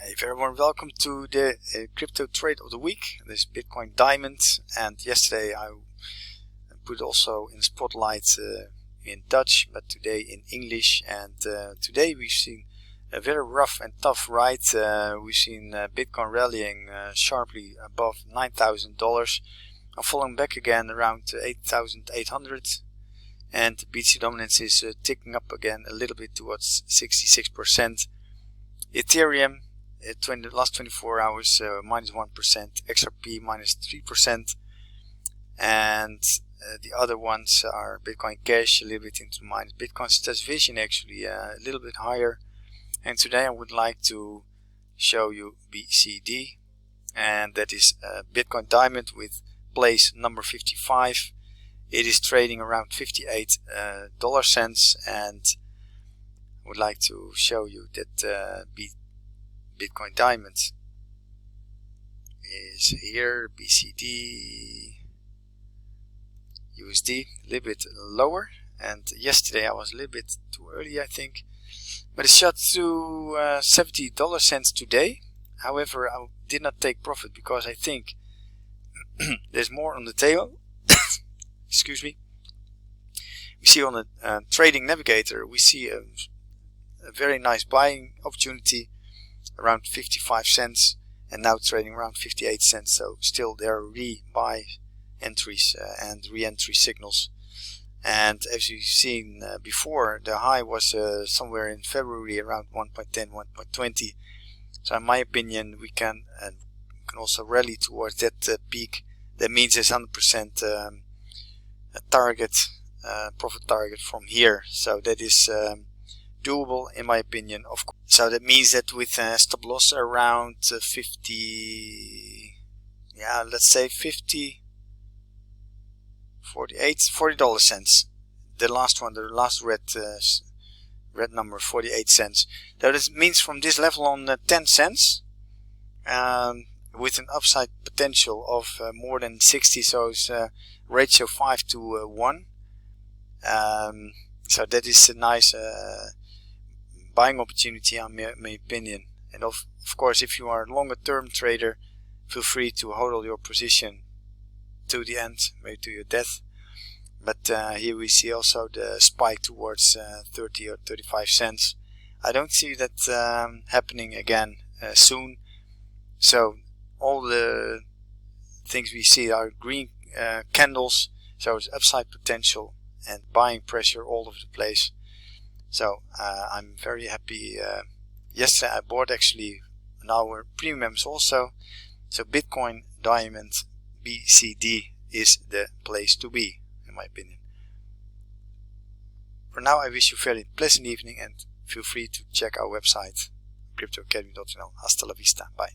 Hey, very warm welcome to the crypto trade of the week. This is Bitcoin Diamond, and yesterday I put also in spotlight in Dutch, but today in English. And today we've seen a very rough and tough ride. We've seen Bitcoin rallying sharply above $9,000, and falling back again around 8,800. And BCD dominance is ticking up again a little bit towards 66%. Ethereum, the last 24 hours, minus 1%, XRP minus 3%, and the other ones are Bitcoin Cash, a little bit into the minus. Bitcoin Status Vision actually a little bit higher. And today I would like to show you BCD, and that is Bitcoin Diamond with place number 55. It is trading around 58 dollar cents, and I would like to show you that Bitcoin Diamond is here. BCD USD a little bit lower, and yesterday I was a little bit too early, I think, but it shot to 70 dollar cents today. However, I did not take profit because I think there's more on the tail. Excuse me. We see on the trading navigator, we see a very nice buying opportunity around 55 cents, and now trading around 58 cents. So still there are re-buy entries and re-entry signals. And as you've seen before, the high was somewhere in February around 1.10, 1.20. So in my opinion, we can also rally towards that peak. That means there's 100% a target, profit target from here. So that is doable in my opinion, of course. So that means that with stop loss around 50, yeah, let's say 40 dollar cents. The last one, the last red number, 48 cents. So this means from this level on 10 cents, with an upside potential of more than 60. So it's ratio 5 to 1. So that is a nice buying opportunity in my opinion. And of course, if you are a longer term trader, feel free to hold your position to the end, maybe to your death. But here we see also the spike towards 30 or 35 cents. I don't see that happening again soon. So all the things we see are green candles, so it's upside potential and buying pressure all over the place. So I'm very happy. Yesterday I bought actually our premiums also. So Bitcoin Diamond BCD is the place to be, in my opinion. For now, I wish you a very pleasant evening, and feel free to check our website cryptoacademy.nl. Hasta la vista. Bye.